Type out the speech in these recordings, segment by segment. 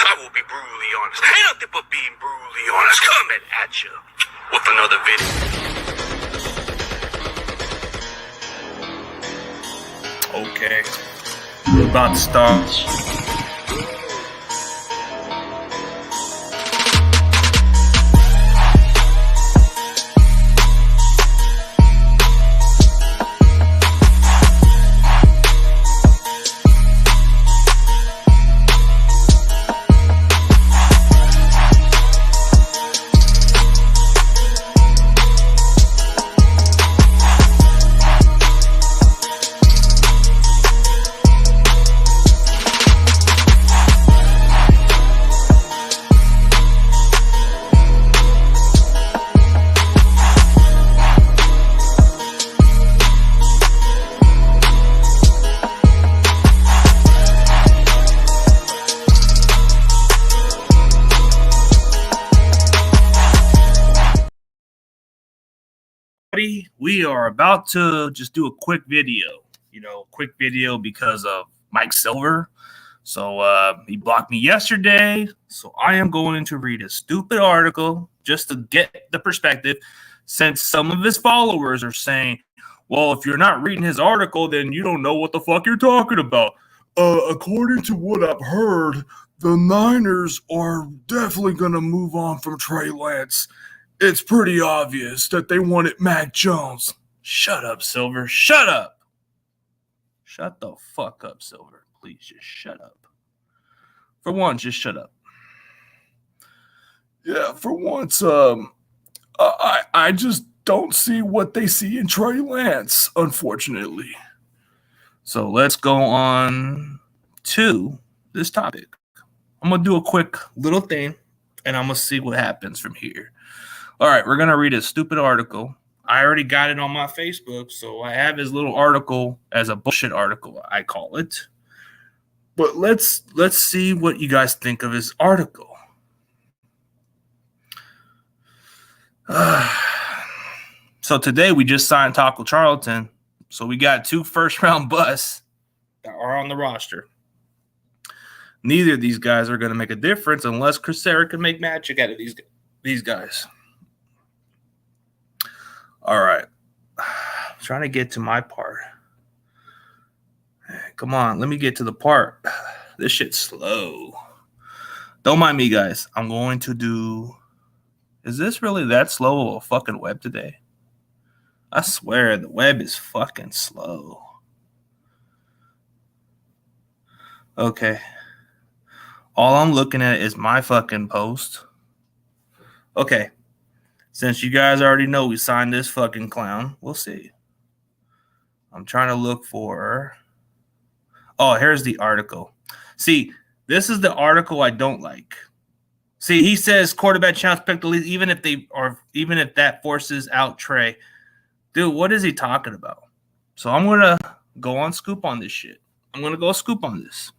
I will be brutally honest. Ain't nothing but being brutally honest. Coming at you with another video. Okay. We're about to start. We are about to just do a quick video, because of Mike Silver. So he blocked me yesterday. So I am going to read a stupid article just to get the perspective, since some of his followers are saying, well, if you're not reading his article, then you don't know what the fuck you're talking about. According to what I've heard, the Niners are definitely going to move on from Trey Lance. It's pretty obvious that they wanted Mac Jones. Shut up, Silver. Shut up. Shut the fuck up, Silver. Please just shut up. For once, just shut up. Yeah, for once, I just don't see what they see in Trey Lance, unfortunately. So let's go on to this topic. I'm going to do a quick little thing, and I'm going to see what happens from here. All right, we're going to read a stupid article. I already got it on my Facebook, so I have his little article as a bullshit article, I call it. But let's see what you guys think of his article. So today we just signed Taco Charlton, so we got 2 first-round busts that are on the roster. Neither of these guys are going to make a difference unless Chris Sarah can make magic out of these guys. All right. I'm trying to get to my part. Come on, let me get to the part. This shit's slow. Don't mind me, guys. I'm going to do... Is this really that slow of a fucking web today? I swear, the web is fucking slow. Okay. All I'm looking at is my fucking post. Okay. Since you guys already know we signed this fucking clown, we'll see. I'm trying to look for... Oh, here's the article. See, this is the article I don't like. See, he says quarterback chance pick the lead, even if that forces out Trey. Dude, what is he talking about? So I'm gonna go on scoop on this shit. I'm gonna go scoop on this.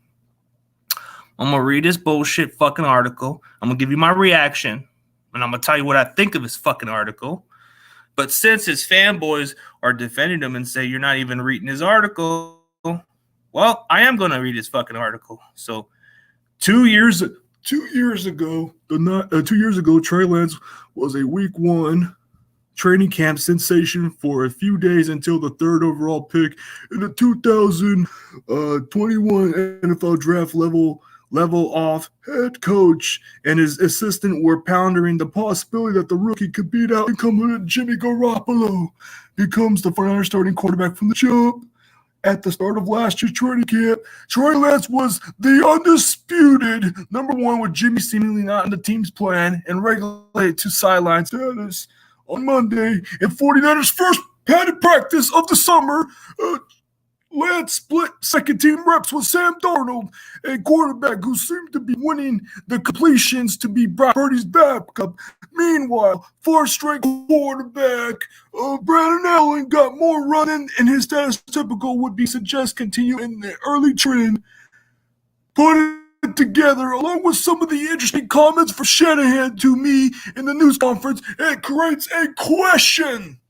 I'm gonna read this bullshit fucking article. I'm gonna give you my reaction. And I'm going to tell you what I think of his fucking article. But since his fanboys are defending him and say you're not even reading his article, well, I am going to read his fucking article. So 2 years ago, 2 years ago, Trey Lance was a week 1 training camp sensation for a few days until the 3rd overall pick in the 2021 NFL draft level off head coach and his assistant were pondering the possibility that the rookie could beat out incumbent Jimmy Garoppolo becomes the 49ers starting quarterback from the jump. At the start of last year's training camp, Trey Lance was the undisputed number 1 with Jimmy seemingly not in the team's plan and regulated to sideline status. On Monday, in 49ers' first padded practice of the summer, Lance split second-team reps with Sam Darnold, a quarterback who seemed to be winning the completions to be Brock Purdy's backup. Meanwhile, fourth-string quarterback Brandon Allen got more running, and his status typical would be suggest continue in the early trend. Put it together, along with some of the interesting comments from Shanahan to me in the news conference, it creates a question.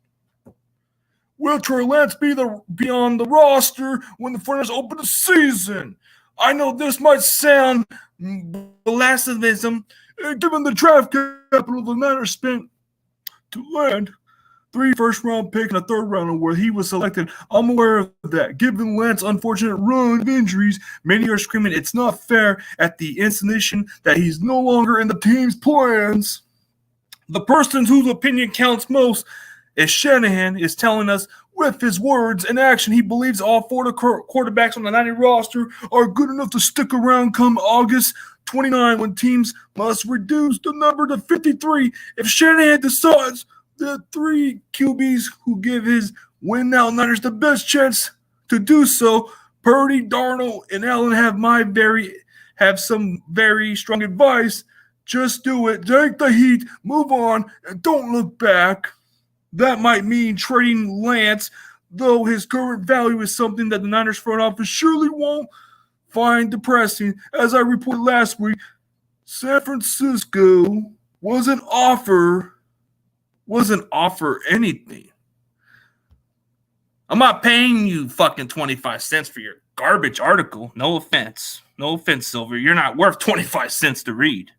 Will Trey Lance be on the roster when the 49ers open the season? I know this might sound blasphemous, given the draft capital the Niners spent to land 3 first-round picks and a third-round where he was selected. I'm aware of that. Given Lance's unfortunate run of injuries, many are screaming it's not fair at the insinuation that he's no longer in the team's plans. The person whose opinion counts most is Shanahan is telling us with his words and action he believes all 4 quarterbacks on the 90 roster are good enough to stick around come August 29 when teams must reduce the number to 53. If Shanahan decides the 3 QBs who give his win now Niners the best chance to do so, Purdy, Darnold, and Allen have some very strong advice. Just do it. Take the heat, move on, and don't look back. That might mean trading Lance, though his current value is something that the Niners front office surely won't find depressing. As I reported last week, San Francisco wasn't offer anything. I'm not paying you fucking 25 cents for your garbage article. No offense. No offense, Silver. You're not worth 25 cents to read.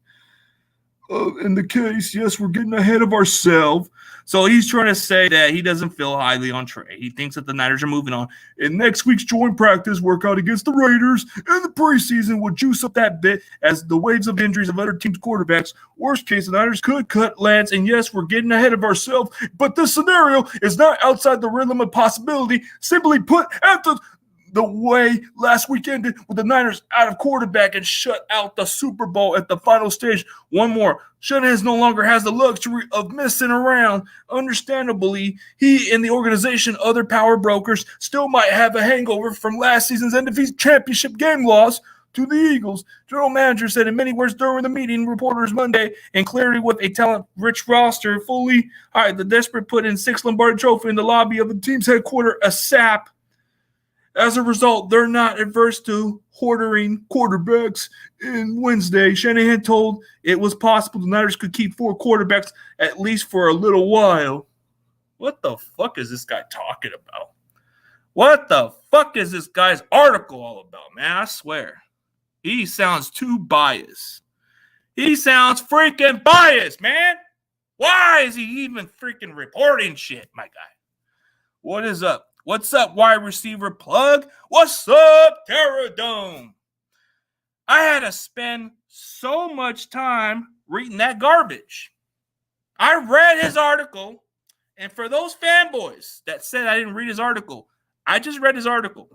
In the case, yes, we're getting ahead of ourselves. So he's trying to say that he doesn't feel highly on Trey. He thinks that the Niners are moving on. In next week's joint practice workout against the Raiders in the preseason will juice up that bit as the waves of injuries of other teams' quarterbacks. Worst case, the Niners could cut Lance. And yes, we're getting ahead of ourselves. But this scenario is not outside the realm of possibility. Simply put, after the way last week ended with the Niners out of quarterback and shut out the Super Bowl at the final stage. One more. Shanahan no longer has the luxury of messing around. Understandably, he and the organization, other power brokers, still might have a hangover from last season's NFC Championship game loss to the Eagles. General manager said in many words during the meeting, reporters Monday, and clearly with a talent-rich roster, fully the desperate put in 6 Lombardi Trophy in the lobby of the team's headquarters, a sap. As a result, they're not adverse to hoarding quarterbacks. In Wednesday, Shanahan told it was possible the Niners could keep 4 quarterbacks at least for a little while. What the fuck is this guy talking about? What the fuck is this guy's article all about, man? I swear. He sounds too biased. He sounds freaking biased, man. Why is he even freaking reporting shit, my guy? What is up? What's up, wide receiver plug? What's up, Terradome? I had to spend so much time reading that garbage. I read his article, and for those fanboys that said I didn't read his article, I just read his article.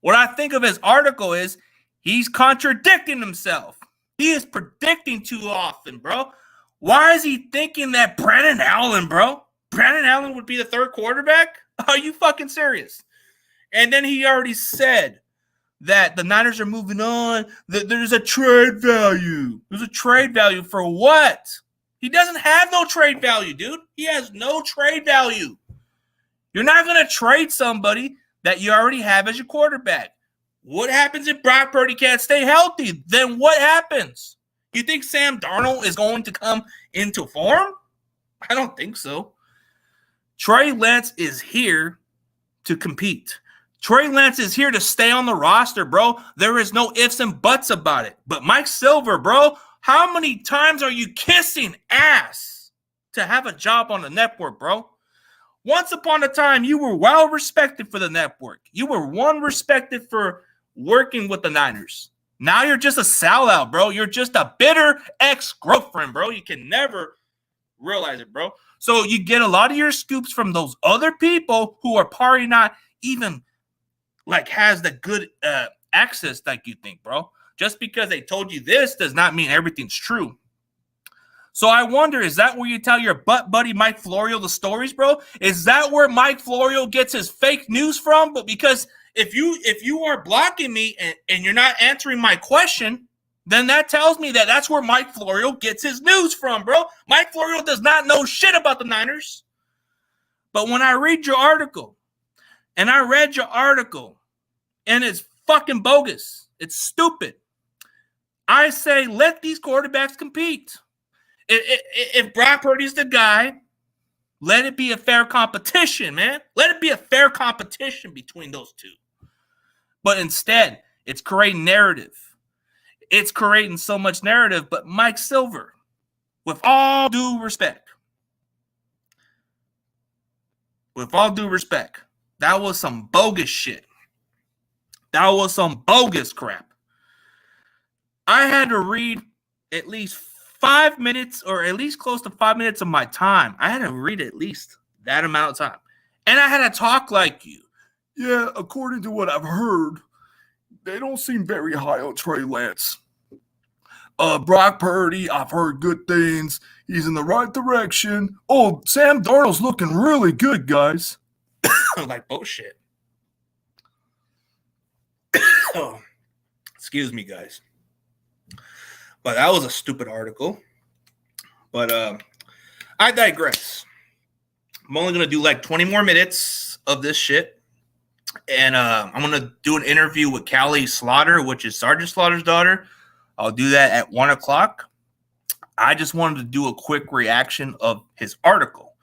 What I think of his article is he's contradicting himself. He is predicting too often, bro. Why is he thinking that Brandon Allen, bro? Brandon Allen would be the 3rd quarterback? Are you fucking serious? And then he already said that the Niners are moving on, that there's a trade value. There's a trade value for what? He doesn't have no trade value, dude. He has no trade value. You're not going to trade somebody that you already have as your quarterback. What happens if Brock Purdy can't stay healthy? Then what happens? You think Sam Darnold is going to come into form? I don't think so. Trey Lance is here to compete. Trey Lance is here to stay on the roster, bro. There is no ifs and buts about it. But Mike Silver, bro, how many times are you kissing ass to have a job on the network, bro? Once upon a time, you were well respected for the network. You were respected for working with the Niners. Now you're just a sellout, bro. You're just a bitter ex-girlfriend, bro. You can never realize it, bro. So you get a lot of your scoops from those other people who are probably not even like has the good access like you think, bro. Just because they told you this does not mean everything's true. So I wonder, is that where you tell your butt buddy Mike Florio the stories, bro? Is that where Mike Florio gets his fake news from? But because if you are blocking me and you're not answering my question, then that tells me that that's where Mike Florio gets his news from, bro. Mike Florio does not know shit about the Niners. But when I read your article, and I read your article, and it's fucking bogus. It's stupid. I say let these quarterbacks compete. If Brock Purdy's the guy, let it be a fair competition, man. Let it be a fair competition between those two. But instead, it's creating narrative. It's creating so much narrative. But Mike Silver, with all due respect, that was some bogus shit. That was some bogus crap. I had to read at least 5 minutes, or at least close to 5 minutes of my time. I had to read at least that amount of time. And I had to talk like you. Yeah, according to what I've heard, they don't seem very high on Trey Lance. Brock Purdy, I've heard good things. He's in the right direction. Oh, Sam Darnold's looking really good, guys. Like bullshit. Oh, excuse me, guys. But that was a stupid article. But I digress. I'm only going to do like 20 more minutes of this shit. And I'm going to do an interview with Callie Slaughter, which is Sergeant Slaughter's daughter. I'll do that at 1 o'clock. I just wanted to do a quick reaction of his article.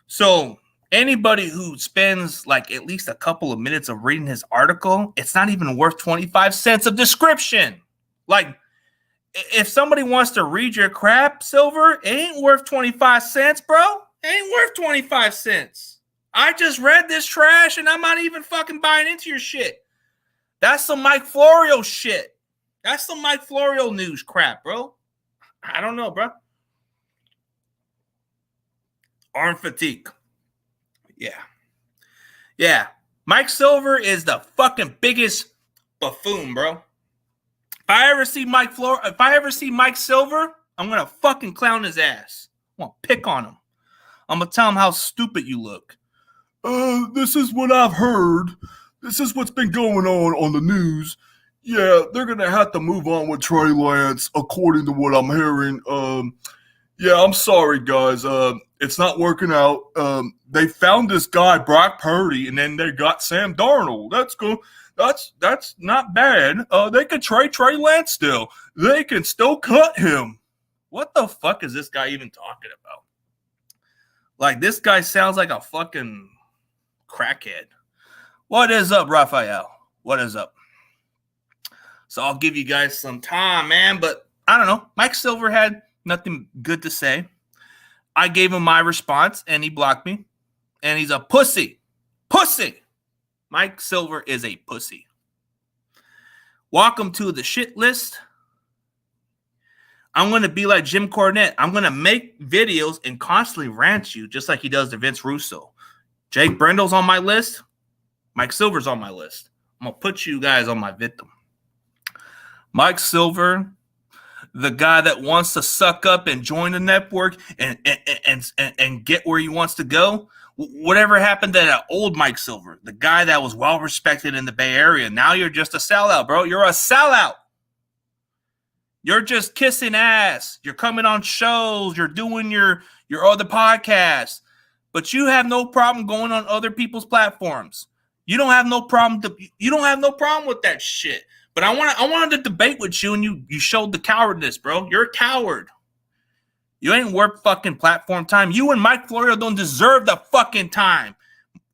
So anybody who spends like at least a couple of minutes of reading his article, it's not even worth 25 cents of description. Like, if somebody wants to read your crap, Silver, it ain't worth 25 cents, bro. It ain't worth 25 cents. I just read this trash and I'm not even fucking buying into your shit. That's some Mike Florio shit. That's some Mike Florio news crap, bro. I don't know, bro. Arm fatigue. Yeah. Mike Silver is the fucking biggest buffoon, bro. If I ever see Mike Silver, I'm gonna fucking clown his ass. I'm gonna pick on him. I'm gonna tell him how stupid you look. This is what I've heard. This is what's been going on the news. Yeah, they're gonna have to move on with Trey Lance, according to what I'm hearing. Yeah, I'm sorry, guys. It's not working out. They found this guy, Brock Purdy, and then they got Sam Darnold. That's good. That's not bad. They could trade Trey Lance still. They can still cut him. What the fuck is this guy even talking about? Like, this guy sounds like a fucking crackhead. What is up, Raphael? What is up? So I'll give you guys some time, man. But I don't know. Mike Silver had nothing good to say. I gave him my response, and he blocked me. And he's a pussy. Pussy! Mike Silver is a pussy. Welcome to the shit list. I'm going to be like Jim Cornette. I'm going to make videos and constantly rant you, just like he does to Vince Russo. Jake Brendel's on my list. Mike Silver's on my list. I'm going to put you guys on my victim. Mike Silver, the guy that wants to suck up and join the network and get where he wants to go. Whatever happened to that old Mike Silver, the guy that was well respected in the Bay Area? Now you're just a sellout, bro. You're a sellout. You're just kissing ass. You're coming on shows. You're doing your other podcasts, but you have no problem going on other people's platforms. You don't have no problem. You don't have no problem with that shit. But I wanted to debate with you, and you showed the cowardness, bro. You're a coward. You ain't worth fucking platform time. You and Mike Florio don't deserve the fucking time.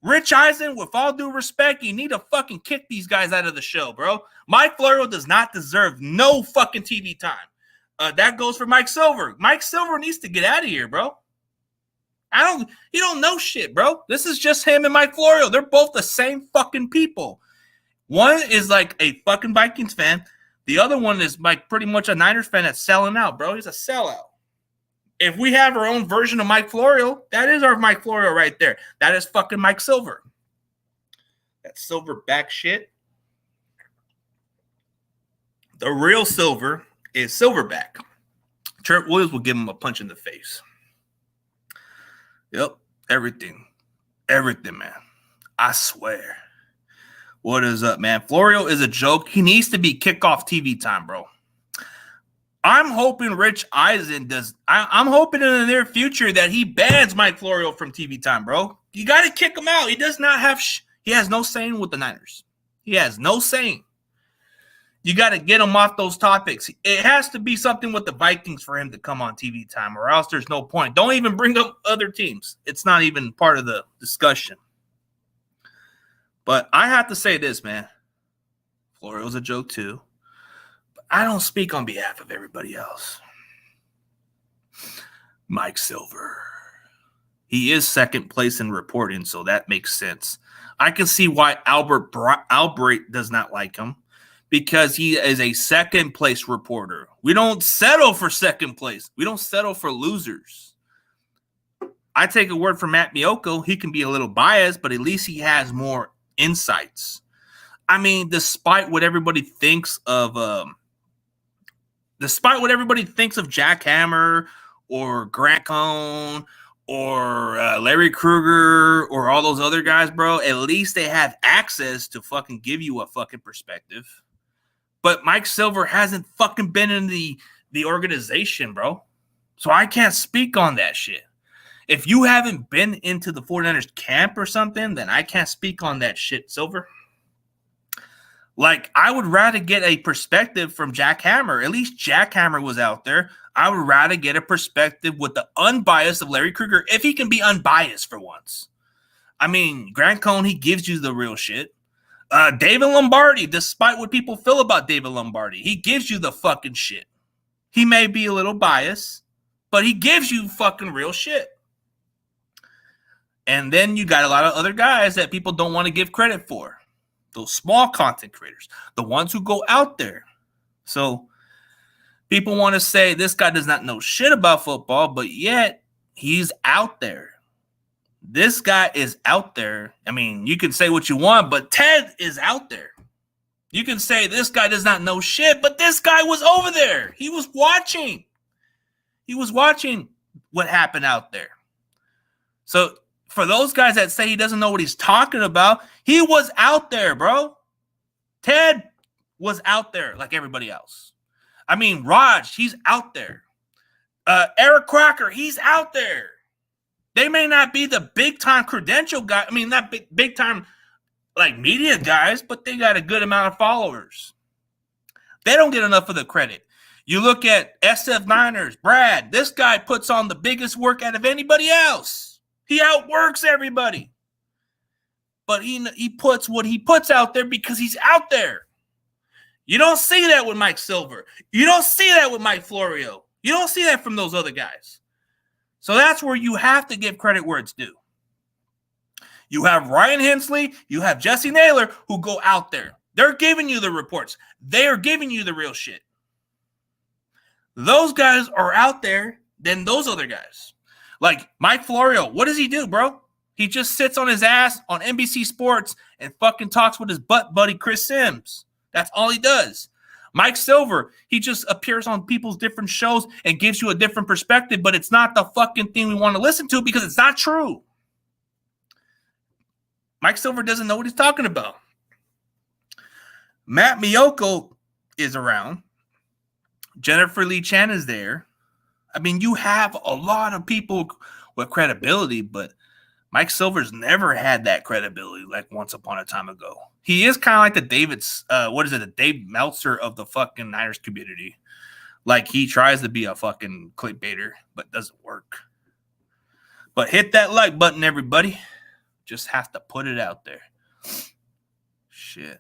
Rich Eisen, with all due respect, you need to fucking kick these guys out of the show, bro. Mike Florio does not deserve no fucking TV time. That goes for Mike Silver. Mike Silver needs to get out of here, bro. You don't know shit, bro. This is just him and Mike Florio. They're both the same fucking people. One is like a fucking Vikings fan. The other one is like pretty much a Niners fan that's selling out, bro. He's a sellout. If we have our own version of Mike Florio, that is our Mike Florio right there. That is fucking Mike Silver. That silverback shit. The real Silver is Silverback. Trent Williams will give him a punch in the face. Yep, everything. Everything, man. I swear. What is up, man? Florio is a joke. He needs to be kickoff TV time, bro. I'm hoping Rich Eisen does. I'm hoping in the near future that he bans Mike Florio from TV time, bro. You got to kick him out. He does not have. He has no saying with the Niners. He has no saying. You got to get him off those topics. It has to be something with the Vikings for him to come on TV time, or else there's no point. Don't even bring up other teams. It's not even part of the discussion. But I have to say this, man. Florio's a joke too. But I don't speak on behalf of everybody else. Mike Silver. He is second place in reporting, so that makes sense. I can see why Albrecht does not like him, because he is a second place reporter. We don't settle for second place. We don't settle for losers. I take a word from Matt Miyoko. He can be a little biased, but at least he has more insights. I mean, despite what everybody thinks of Jack Hammer or Grant Cohn or Larry Krueger or all those other guys, bro, at least they have access to fucking give you a fucking perspective. But Mike Silver hasn't fucking been in the organization, bro. So I can't speak on that shit. If you haven't been into the 49ers camp or something, then I can't speak on that shit, Silver. Like, I would rather get a perspective from Jack Hammer. At least Jack Hammer was out there. I would rather get a perspective with the unbiased of Larry Krueger, if he can be unbiased for once. I mean, Grant Cohn, he gives you the real shit. David Lombardi, despite what people feel about David Lombardi, he gives you the fucking shit. He may be a little biased, but he gives you fucking real shit. And then you got a lot of other guys that people don't want to give credit for. Those small content creators, the ones who go out there. So people want to say this guy does not know shit about football, but yet he's out there. This guy is out there. I mean, you can say what you want, but Ted is out there. You can say this guy does not know shit, but this guy was over there. He was watching. He was watching what happened out there. So for those guys that say he doesn't know what he's talking about, he was out there, bro. Ted was out there like everybody else. I mean, Raj, he's out there. Eric Crocker, he's out there. They may not be the big-time credential guy. I mean, not big-time like media guys, but they got a good amount of followers. They don't get enough of the credit. You look at SF Niners, Brad, this guy puts on the biggest work out of anybody else. He outworks everybody. But he puts what he puts out there because he's out there. You don't see that with Mike Silver. You don't see that with Mike Florio. You don't see that from those other guys. So that's where you have to give credit where it's due. You have Ryan Hensley, you have Jesse Naylor who go out there. They're giving you the reports. They are giving you the real shit. Those guys are out there than those other guys. Like Mike Florio, what does he do, bro? He just sits on his ass on NBC Sports and fucking talks with his butt buddy Chris Sims. That's all he does. Mike Silver, he just appears on people's different shows and gives you a different perspective, but it's not the fucking thing we want to listen to because it's not true. Mike Silver doesn't know what he's talking about. Matt Miyoko is around. Jennifer Lee Chan is there. I mean, you have a lot of people with credibility, but Mike Silver's never had that credibility like once upon a time ago. He is kind of like the Dave Meltzer of the fucking Niners community. Like he tries to be a fucking clickbaiter, but doesn't work. But hit that like button, everybody. Just have to put it out there. Shit.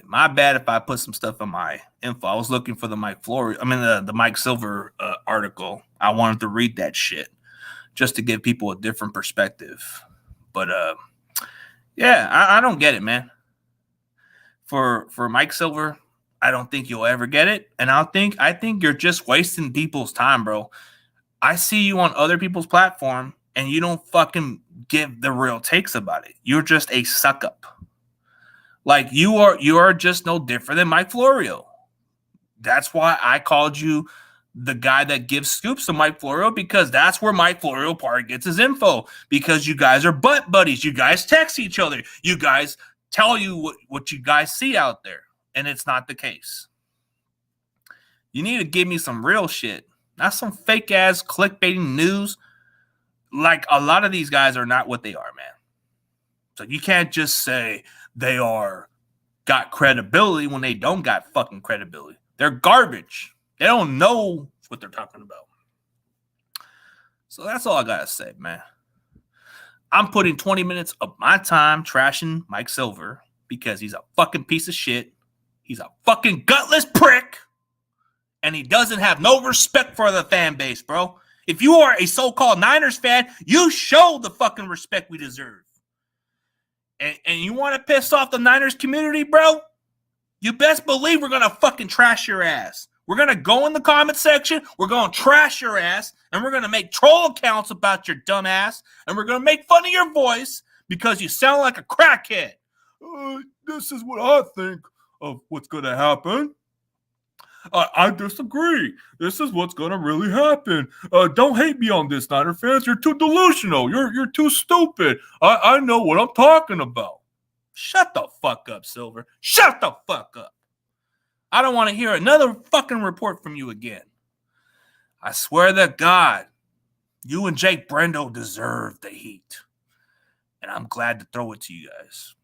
My bad if I put some stuff in my info. I was looking for the the Mike Silver article. I wanted to read that shit just to give people a different perspective. But yeah, I don't get it, man. For Mike Silver, I don't think you'll ever get it, and I think you're just wasting people's time, bro. I see you on other people's platform, and you don't fucking give the real takes about it. You're just a suck up. Like you are just no different than Mike Florio. That's why I called you the guy that gives scoops to Mike Florio, because that's where Mike Florio part gets his info, because you guys are butt buddies. You guys text each other. You guys tell you what you guys see out there, and it's not the case. You need to give me some real shit, not some fake ass clickbaiting news. Like a lot of these guys are not what they are, man. So you can't just say they got credibility when they don't got fucking credibility. They're garbage. They don't know what they're talking about. So that's all I got to say, man. I'm putting 20 minutes of my time trashing Mike Silver because he's a fucking piece of shit He's a fucking gutless prick. And he doesn't have no respect for the fan base, bro. If you are a so-called Niners fan, you show the fucking respect we deserve. And you want to piss off the Niners community, bro? You best believe we're going to fucking trash your ass. We're going to go in the comment section, we're going to trash your ass, and we're going to make troll accounts about your dumb ass, and we're going to make fun of your voice because you sound like a crackhead. This is what I think of what's going to happen. I disagree. This is what's going to really happen. Don't hate me on this, Niner fans. You're too delusional. You're too stupid. I know what I'm talking about. Shut the fuck up, Silver. Shut the fuck up. I don't want to hear another fucking report from you again. I swear to God, you and Jake Brendel deserve the heat. And I'm glad to throw it to you guys.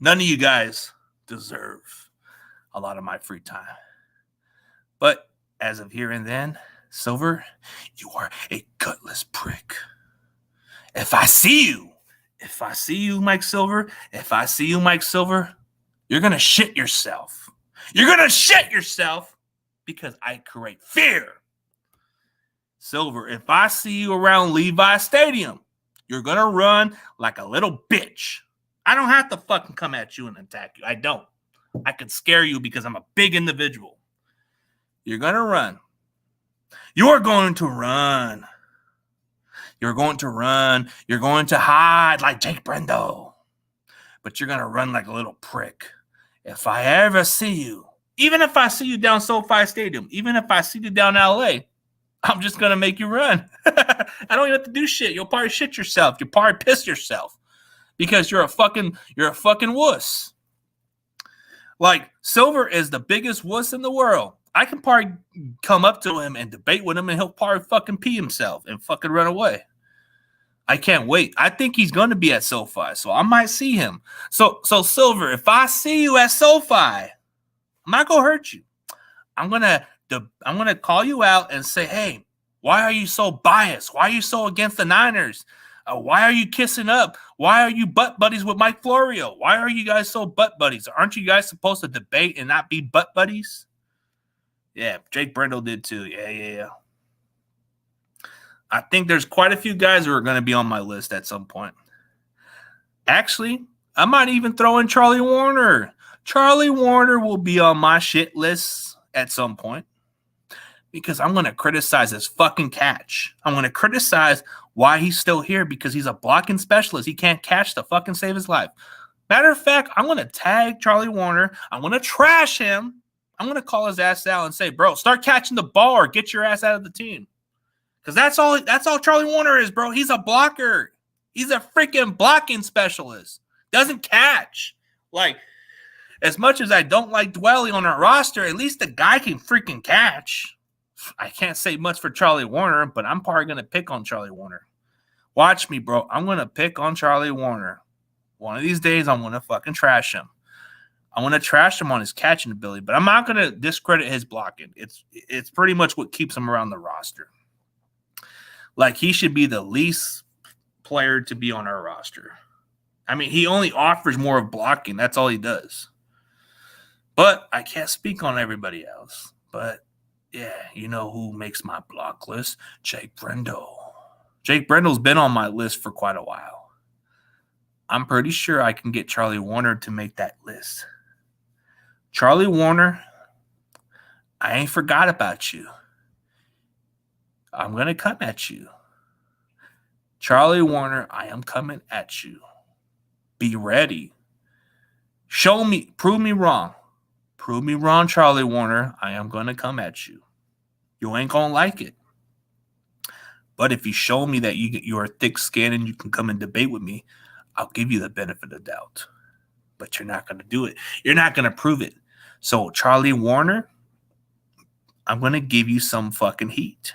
None of you guys deserve a lot of my free time. But as of here and then, Silver, you are a gutless prick. If I see you, Mike Silver, you're going to shit yourself. You're going to shit yourself because I create fear. Silver, if I see you around Levi Stadium, you're going to run like a little bitch. I don't have to fucking come at you and attack you. I don't. I can scare you because I'm a big individual. You're going to run. You're going to run. You're going to run. You're going to hide like Jake Brendel. But you're going to run like a little prick. If I ever see you, even if I see you down SoFi Stadium, even if I see you down LA, I'm just going to make you run. I don't even have to do shit. You'll probably shit yourself. You'll probably piss yourself because you're a fucking wuss. Like, Silver is the biggest wuss in the world. I can probably come up to him and debate with him, and he'll probably fucking pee himself and fucking run away. I can't wait. I think he's going to be at SoFi, so I might see him. So Silver, if I see you at SoFi, I'm not going to hurt you. I'm gonna call you out and say, hey, why are you so biased? Why are you so against the Niners? Why are you kissing up? Why are you butt buddies with Mike Florio? Why are you guys so butt buddies? Aren't you guys supposed to debate and not be butt buddies? Yeah, Jake Brendel did too. Yeah. I think there's quite a few guys who are going to be on my list at some point. Actually, I might even throw in Charlie Warner. Charlie Warner will be on my shit list at some point because I'm going to criticize his fucking catch. I'm going to criticize why he's still here because he's a blocking specialist. He can't catch to fucking save his life. Matter of fact, I'm going to tag Charlie Warner. I'm going to trash him. I'm going to call his ass out and say, bro, start catching the ball or get your ass out of the team. Because that's all Charlie Warner is, bro. He's a blocker. He's a freaking blocking specialist. Doesn't catch. Like, as much as I don't like dwelling on our roster, at least the guy can freaking catch. I can't say much for Charlie Warner, but I'm probably going to pick on Charlie Warner. Watch me, bro. I'm going to pick on Charlie Warner. One of these days, I'm going to fucking trash him. I'm going to trash him on his catching ability, but I'm not going to discredit his blocking. It's pretty much what keeps him around the roster. Like, he should be the least player to be on our roster. I mean, he only offers more of blocking. That's all he does. But I can't speak on everybody else. But, yeah, you know who makes my block list? Jake Brendel. Jake Brendel's been on my list for quite a while. I'm pretty sure I can get Charlie Warner to make that list. Charlie Warner, I ain't forgot about you. I'm going to come at you. Charlie Warner, I am coming at you. Be ready. Show me, prove me wrong. Prove me wrong, Charlie Warner. I am going to come at you. You ain't going to like it. But if you show me that you are thick-skinned and you can come and debate with me, I'll give you the benefit of the doubt. But you're not going to do it. You're not going to prove it. So, Charlie Warner, I'm going to give you some fucking heat.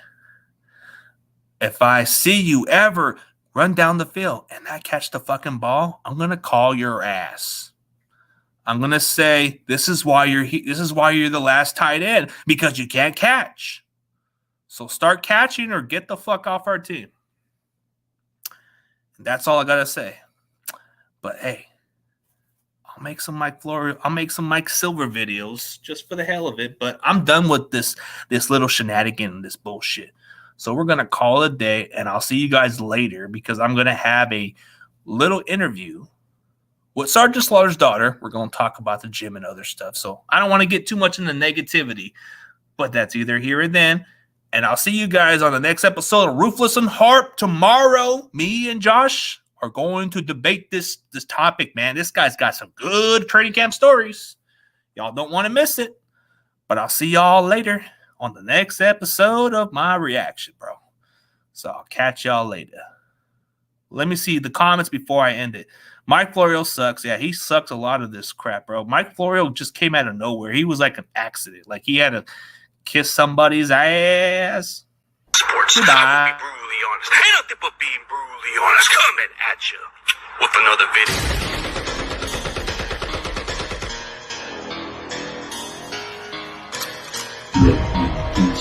If I see you ever run down the field and not catch the fucking ball, I'm going to call your ass. I'm going to say, this is why you're the last tight end, because you can't catch. So start catching or get the fuck off our team. And that's all I got to say. But hey, I'll make some Mike Silver videos just for the hell of it. But I'm done with this little shenanigan, this bullshit. So we're gonna call it a day, and I'll see you guys later because I'm gonna have a little interview with Sergeant Slaughter's daughter. We're gonna talk about the gym and other stuff. So I don't want to get too much into negativity, but that's either here or then. And I'll see you guys on the next episode of Ruthless and Harp tomorrow. Me and Josh are going to debate this topic, man. This guy's got some good training camp stories. Y'all don't want to miss it. But I'll see y'all later on the next episode of my reaction, bro. So I'll catch y'all later. Let me see the comments before I end it. Mike Florio sucks. Yeah, he sucks a lot of this crap, bro. Mike Florio just came out of nowhere. He was like an accident. Like he had to kiss somebody's ass. Sports. Goodbye. I will be brutally honest. Ain't nothing but being brutally honest. Coming at you with another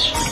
video.